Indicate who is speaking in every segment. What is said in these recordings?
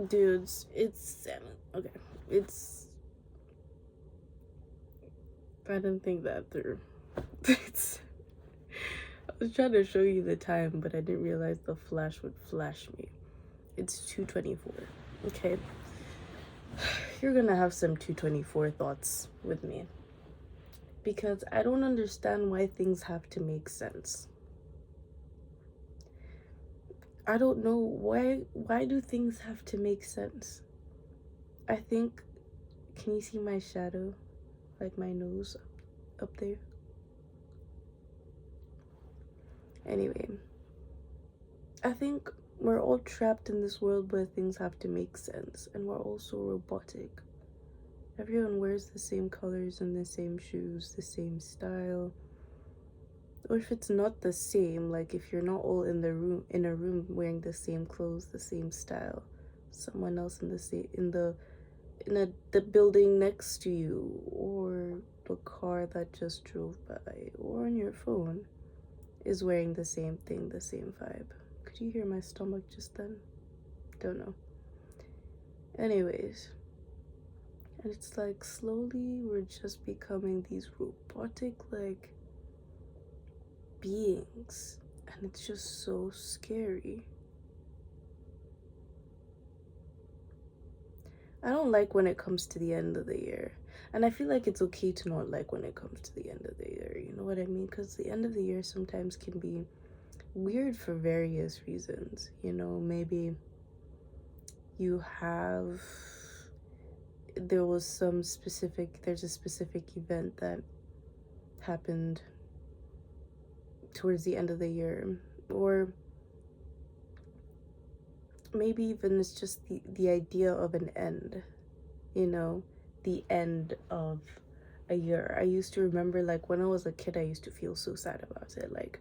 Speaker 1: Dudes, it's 7. Okay. It's. I didn't think that through. It's. I was trying to show you the time, but I didn't realize the flash would flash me. It's 2:24. Okay. You're gonna have some 2:24 thoughts with me. Because I don't understand why things have to make sense. I don't know why do things have to make sense? I think, can you see my shadow? Like my nose up there? Anyway, I think we're all trapped in this world where things have to make sense, and we're also robotic. Everyone wears the same colors and the same shoes, the same style. Or if it's not the same, like if you're not all in a room wearing the same clothes, the same style, someone else in the same the building next to you, or the car that just drove by, or on your phone is wearing the same thing, the same vibe. Could you hear my stomach just then? Don't know. Anyways, and it's like slowly we're just becoming these robotic like beings, and it's just so scary. I don't like when it comes to the end of the year. And I feel like it's okay to not like when it comes to the end of the year. You know what I mean? Because the end of the year sometimes can be weird for various reasons. You know, maybe you have, there's a specific event that happened towards the end of the year. Or maybe even it's just the idea of an end, you know, the end of a year. I used to remember, like, when I was a kid, I used to feel so sad about it. Like,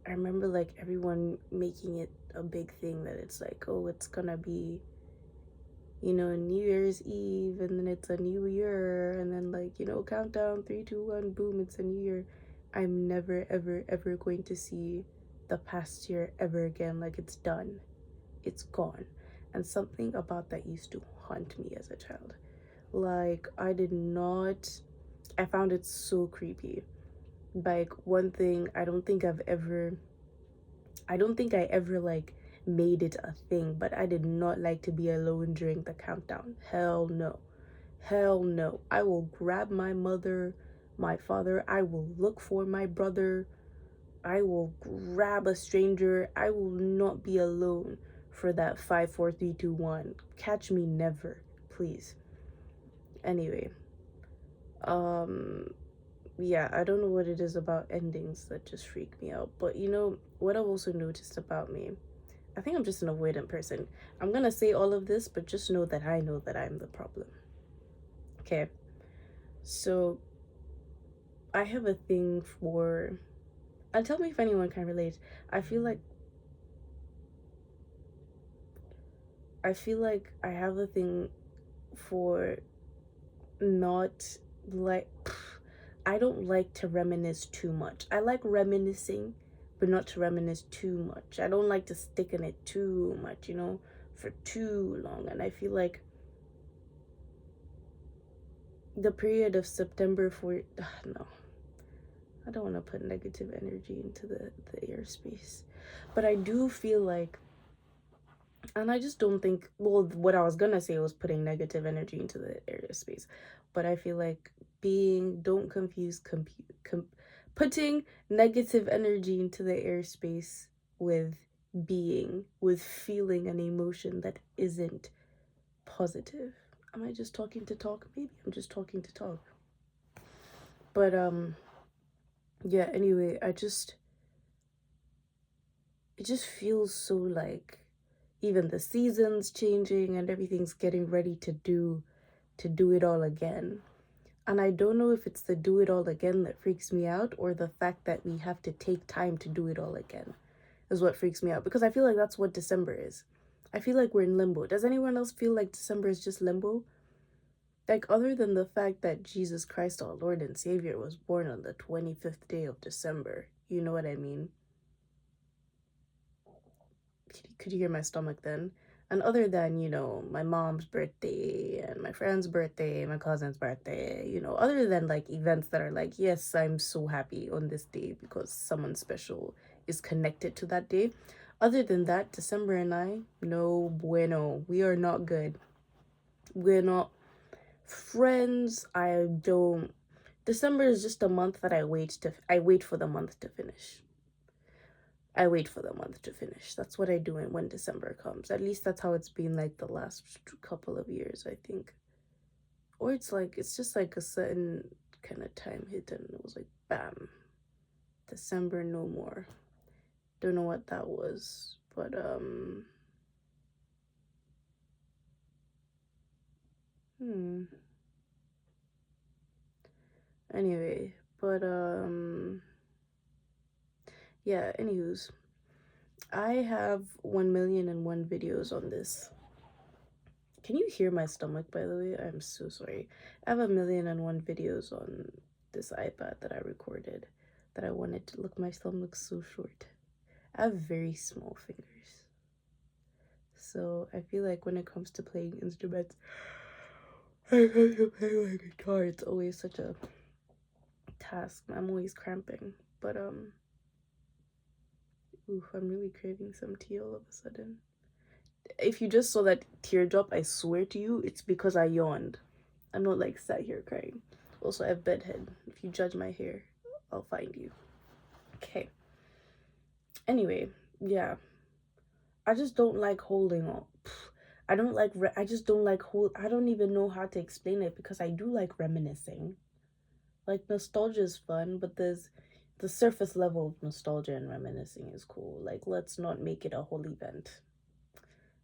Speaker 1: I remember, like, everyone making it a big thing that it's like, oh, it's gonna be, you know, New Year's Eve, and then it's a new year, and then, like, you know, countdown, 3, 2, 1, boom, it's a new year. I'm never, ever, ever going to see the past year ever again. Like, it's done, it's gone. And something about that used to haunt me as a child. Like, I found it so creepy. Like, one thing, I don't think I ever like made it a thing, but I did not like to be alone during the countdown. Hell no. Hell no. I will grab my mother, my father, I will look for my brother, I will grab a stranger. I will not be alone for that 5, 4, 3, 2, 1. Catch me never, please. Anyway, um yeah, I don't know what it is about endings that just freak me out. But you know what I've also noticed about me? I think I'm just an avoidant person. I'm gonna say all of this, but just know that I know that I'm the problem. Okay. So I have a thing for, and tell me if anyone can relate. I feel like I have a thing for not like I don't like to reminisce too much. I like reminiscing, but not to reminisce too much. I don't like to stick in it too much, you know, for too long. And I feel like the period of September for no, I don't want to put negative energy into the airspace, but I do feel like, and I just don't think, well, what I was gonna say was putting negative energy into the airspace, but I feel like don't confuse putting negative energy into the airspace with with feeling an emotion that isn't positive. Am I just talking to talk? Maybe I'm just talking to talk. But yeah, anyway, it just feels so like even the seasons changing and everything's getting ready to do it all again. And I don't know if it's the do it all again that freaks me out, or the fact that we have to take time to do it all again is what freaks me out, because I feel like that's what December is. I feel like we're in limbo. Does anyone else feel like December is just limbo? Like, other than the fact that Jesus Christ, our Lord and Savior, was born on the 25th day of December. You know what I mean? Could you hear my stomach then? And other than, you know, my mom's birthday and my friend's birthday, my cousin's birthday, you know, other than like events that are like, yes, I'm so happy on this day because someone special is connected to that day. Other than that, December and I, no bueno. We are not good. We're not friends. I don't. December is just a month that I wait for the month to finish. I wait for the month to finish. That's what I do when December comes. At least that's how it's been like the last couple of years, I think. Or it's like it's just like a certain kind of time hit and it was like bam, December no more. Don't know what that was, but hmm. Anyway, but yeah, anywho's, I have 1,000,001 videos on this. Can you hear my stomach, by the way? I'm so sorry. I have 1,000,001 videos on this iPad that I recorded that I wanted to look. My stomach's so short. I have very small fingers. So I feel like when it comes to playing instruments, I come to play my guitar, it's always such a task. I'm always cramping. But oof, I'm really craving some tea all of a sudden. If you just saw that teardrop, I swear to you, it's because I yawned. I'm not like sat here crying. Also, I have bedhead. If you judge my hair, I'll find you. Okay. Anyway, yeah. I just don't like holding on. I don't like. I just don't like hold. I don't even know how to explain it because I do like reminiscing. Like nostalgia is fun, but there's the surface level of nostalgia and reminiscing is cool. Like let's not make it a whole event.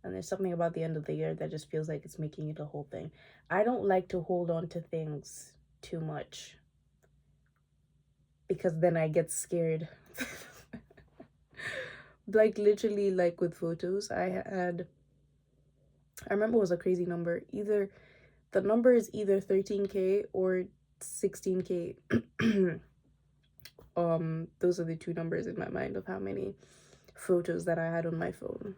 Speaker 1: And there's something about the end of the year that just feels like it's making it a whole thing. I don't like to hold on to things too much because then I get scared. Like literally, like with photos, I remember it was a crazy number. Either the number is either 13K or 16K. Those are the two numbers in my mind of how many photos that I had on my phone.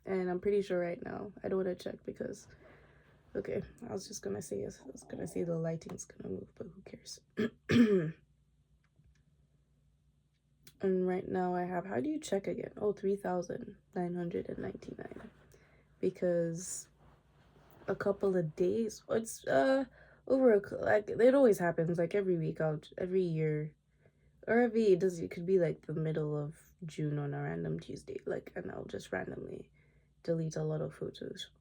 Speaker 1: And I'm pretty sure right now, I don't want to check because okay, I was gonna say the lighting's gonna move, but who cares? And right now I have, how do you check again? Oh, 3,999. Because a couple of days, it's like it always happens like every week, every year, or it could be like the middle of June on a random Tuesday, like, and I'll just randomly delete a lot of photos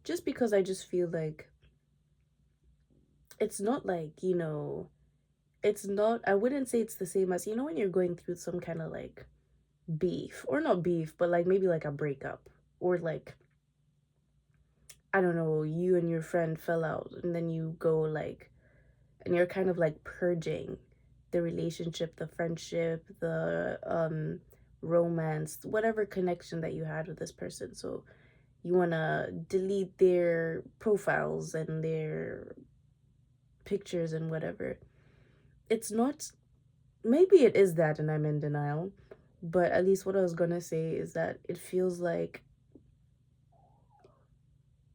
Speaker 1: just because I just feel like it's not like, you know, it's not, I wouldn't say it's the same as, you know, when you're going through some kind of like beef, or not beef, but like maybe like a breakup, or like, I don't know, you and your friend fell out and then you go like, and you're kind of like purging the relationship, the friendship, the romance, whatever connection that you had with this person. So you want to delete their profiles and their pictures and whatever. It's not, maybe it is that and I'm in denial, but at least what I was gonna say is that it feels like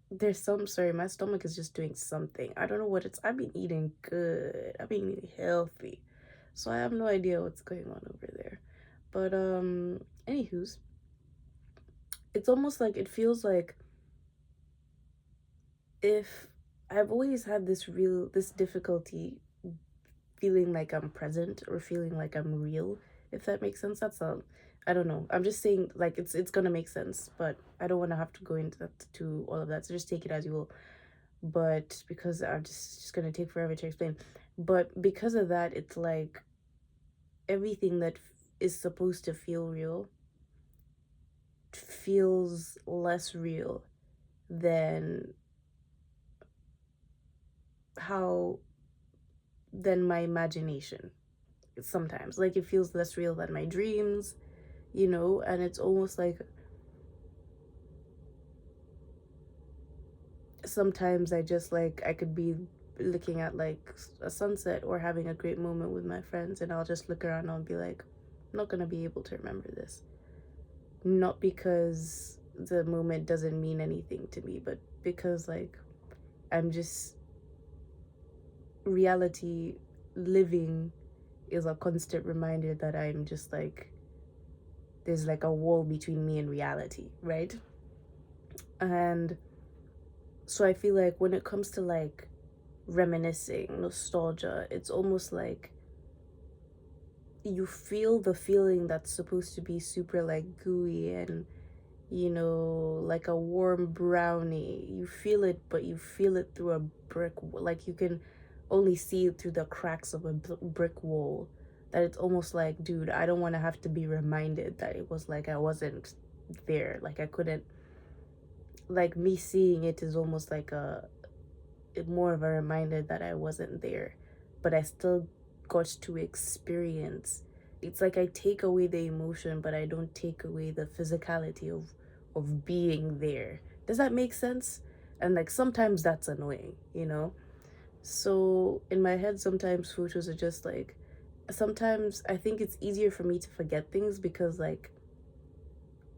Speaker 1: there's some, sorry, my stomach is just doing something. I don't know what it's, I've been eating good, I've been eating healthy, so I have no idea what's going on over there. But anywho's, it's almost like it feels like if I've always had this difficulty feeling like I'm present or feeling like I'm real, if that makes sense. That's a, I don't know. I'm just saying like it's gonna make sense, but I don't want to have to go into that to all of that. So just take it as you will. But because I'm just gonna take forever to explain. But because of that, it's like everything that is supposed to feel real feels less real than how than my imagination. Sometimes like it feels less real than my dreams, you know, and it's almost like sometimes I just like I could be looking at like a sunset or having a great moment with my friends and I'll just look around and I'll be like, I'm not gonna be able to remember this. Not because the moment doesn't mean anything to me, but because like I'm just reality living is a constant reminder that I'm just like there's like a wall between me and reality, right? And so I feel like when it comes to like reminiscing, nostalgia, it's almost like you feel the feeling that's supposed to be super like gooey and like a warm brownie. You feel it, but you feel it through a like you can only see it through the cracks of a brick wall. That it's almost like, dude, I don't want to have to be reminded that it was like I wasn't there. Like I couldn't, like me seeing it is almost like more of a reminder that I wasn't there, but I still got to experience. It's like I take away the emotion, but I don't take away the physicality of being there. Does that make sense? And like sometimes that's annoying. So in my head, sometimes photos are just like, sometimes I think it's easier for me to forget things because like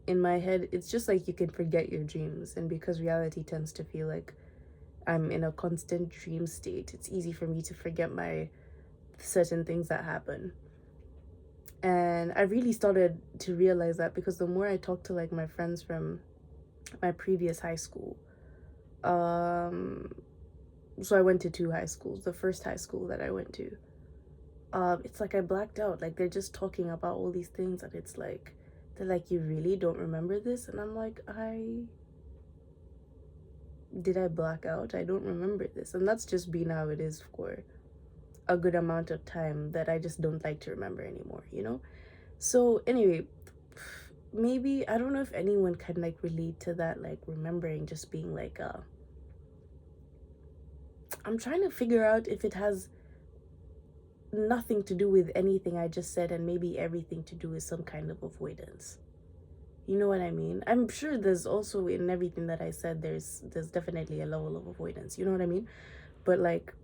Speaker 1: in my head, it's just like you can forget your dreams, and because reality tends to feel like I'm in a constant dream state, it's easy for me to forget my certain things that happen. And I really started to realize that because the more I talk to like my friends from my previous high school, so I went to two high schools. The first high school that I went to, it's like I blacked out. Like they're just talking about all these things, and it's like they're like, you really don't remember this? And I'm like, did I black out? I don't remember this. And that's just been how it is for a good amount of time, that I just don't like to remember anymore. So anyway, maybe I don't know if anyone can like relate to that, like remembering just being like I'm trying to figure out if it has nothing to do with anything I just said and maybe everything to do with some kind of avoidance. You know what I mean? I'm sure there's also in everything that I said there's definitely a level of avoidance. You know what I mean? But like,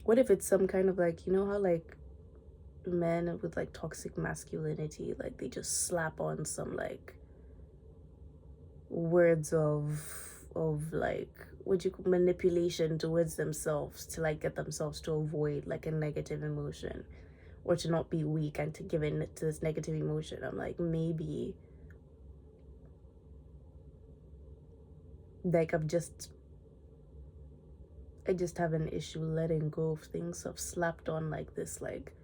Speaker 1: what if it's some kind of like, how like men with like toxic masculinity, like they just slap on some like words of like what you call manipulation towards themselves to like get themselves to avoid like a negative emotion, or to not be weak and to give in to this negative emotion. I'm like, maybe like I just have an issue letting go of things. I've slapped on like this, like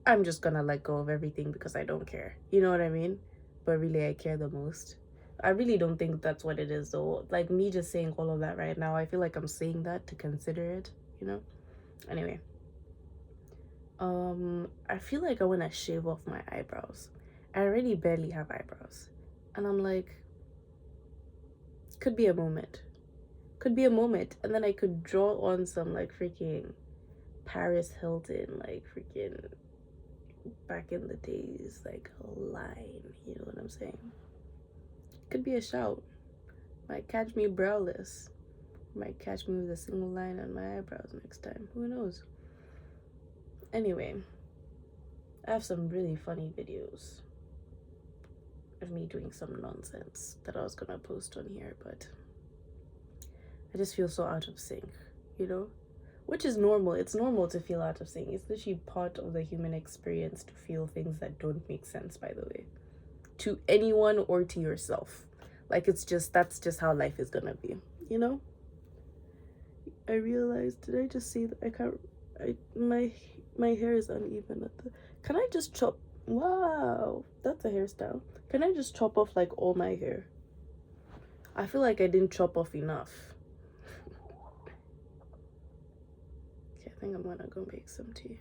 Speaker 1: I'm just gonna let go of everything because I don't care. You know what I mean? But really I care the most. I really don't think that's what it is though. Like me just saying all of that right now, I feel like I'm saying that to consider it. Anyway, I feel like I want to shave off my eyebrows. I already barely have eyebrows. And I'm like, could be a moment. Could be a moment. And then I could draw on some like freaking Paris Hilton, like freaking back in the days, like a line. You know what I'm saying? Could be a shout. Might catch me browless. Might catch me with a single line on my eyebrows next time. Who knows? Anyway, I have some really funny videos of me doing some nonsense that I was gonna post on here, but I just feel so out of sync, which is normal. It's normal to feel out of sync. It's literally part of the human experience to feel things that don't make sense, by the way, to anyone or to yourself. Like that's just how life is gonna be. I realized, did I just say that I can't, my hair is uneven at the, can I just chop, wow, that's a hairstyle. Can I just chop off like all my hair? I feel like I didn't chop off enough. Okay, I think I'm gonna go make some tea.